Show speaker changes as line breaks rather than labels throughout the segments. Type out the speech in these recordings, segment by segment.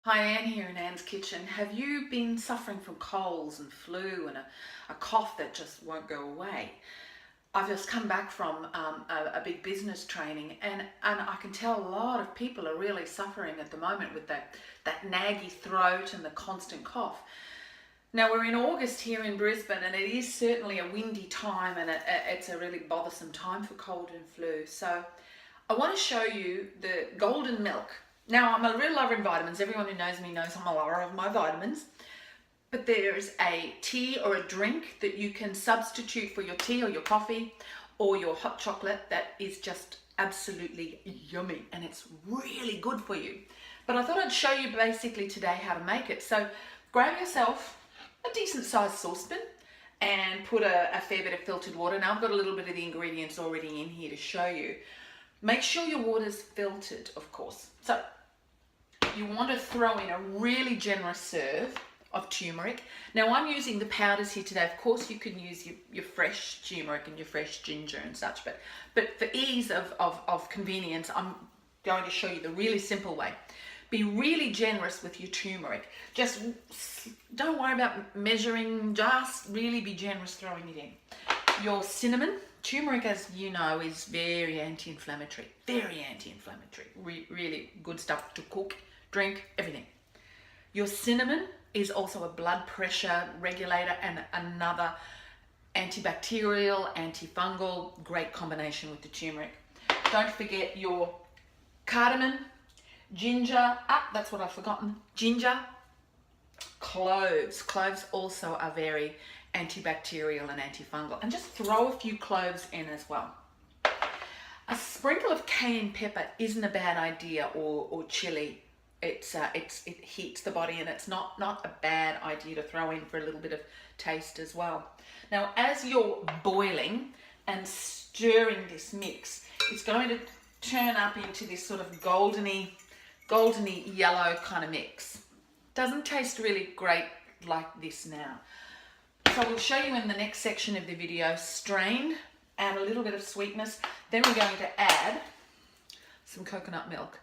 Hi, Anne here in Anne's Kitchen. Have you been suffering from colds and flu and a cough that just won't go away? I've just come back from a big business training and I can tell a lot of people are really suffering at the moment with that naggy throat and the constant cough. Now we're in August here in Brisbane and it is certainly a windy time and it's a really bothersome time for cold and flu. So I want to show you the golden milk. Now, I'm a real lover in vitamins. Everyone who knows me knows I'm a lover of my vitamins. But there's a tea or a drink that you can substitute for your tea or your coffee or your hot chocolate that is just absolutely yummy and it's really good for you. But I thought I'd show you basically today how to make it. So grab yourself a decent sized saucepan and put a fair bit of filtered water. Now I've got a little bit of the ingredients already in here to show you. Make sure your water's filtered, of course. So you want to throw in a really generous serve of turmeric. Now I'm using the powders here today. Of course you can use your fresh turmeric and your fresh ginger and such, but for ease of convenience, I'm going to show you the really simple way. Be really generous with your turmeric. Just don't worry about measuring, just really be generous throwing it in. Your cinnamon, turmeric, as you know, is very anti-inflammatory, really good stuff to cook, drink, everything. Your cinnamon is also a blood pressure regulator and another antibacterial, antifungal, great combination with the turmeric. Don't forget your cardamom, ginger, that's what I've forgotten, ginger, cloves. Cloves also are very antibacterial and antifungal, and just throw a few cloves in as well. A sprinkle of cayenne pepper isn't a bad idea, or chili. It heats the body and it's not a bad idea to throw in for a little bit of taste as well. Now as you're boiling and stirring this mix, it's going to turn up into this sort of goldeny yellow kind of mix. Doesn't taste really great like this now. So we'll show you in the next section of the video. Strain, add a little bit of sweetness. Then we're going to add some coconut milk,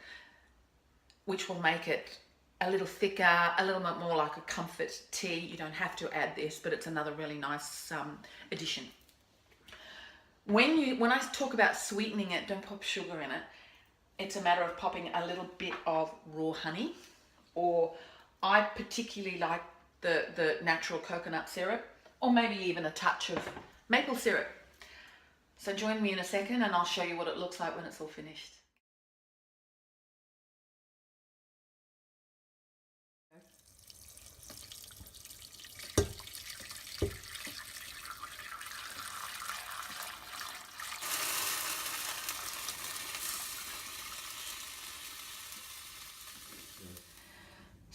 which will make it a little thicker, a little bit more like a comfort tea. You don't have to add this, but it's another really nice addition. When I talk about sweetening it, don't pop sugar in it. It's a matter of popping a little bit of raw honey, or I particularly like the natural coconut syrup, or maybe even a touch of maple syrup. So join me in a second and I'll show you what it looks like when it's all finished.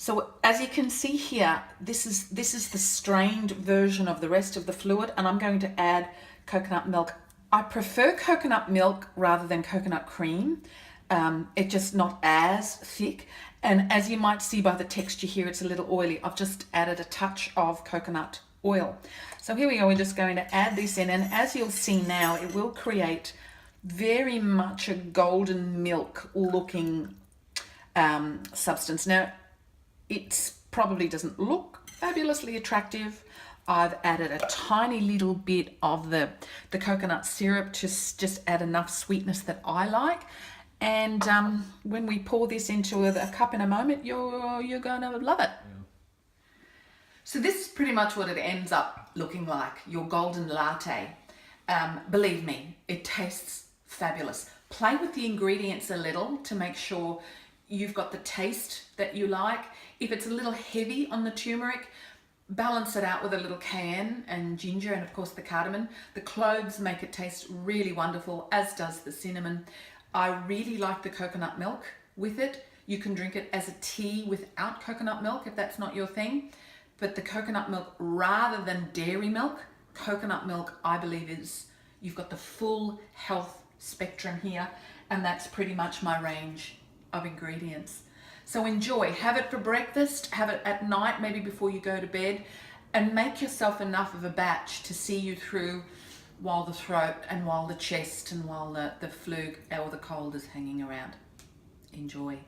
So as you can see here, this is the strained version of the rest of the fluid, and I'm going to add coconut milk. I prefer coconut milk rather than coconut cream. It's just not as thick, and as you might see by the texture here, it's a little oily. I've just added a touch of coconut oil. So here we go, we're just going to add this in, and as you'll see now, it will create very much a golden milk looking substance. Now, it probably doesn't look fabulously attractive. I've added a tiny little bit of the coconut syrup to just add enough sweetness that I like. And when we pour this into a cup in a moment, you're going to love it. Yeah. So this is pretty much what it ends up looking like, your golden latte. Believe me, it tastes fabulous. Play with the ingredients a little to make sure you've got the taste that you like. If it's a little heavy on the turmeric, balance it out with a little cayenne and ginger, and of course the cardamom. The cloves make it taste really wonderful, as does the cinnamon. I really like the coconut milk with it. You can drink it as a tea without coconut milk if that's not your thing. But the coconut milk, rather than dairy milk, coconut milk, I believe, you've got the full health spectrum here, and that's pretty much my range of ingredients. So enjoy, have it for breakfast, have it at night, maybe before you go to bed, and make yourself enough of a batch to see you through while the throat and while the chest and while the flu or the cold is hanging around. Enjoy.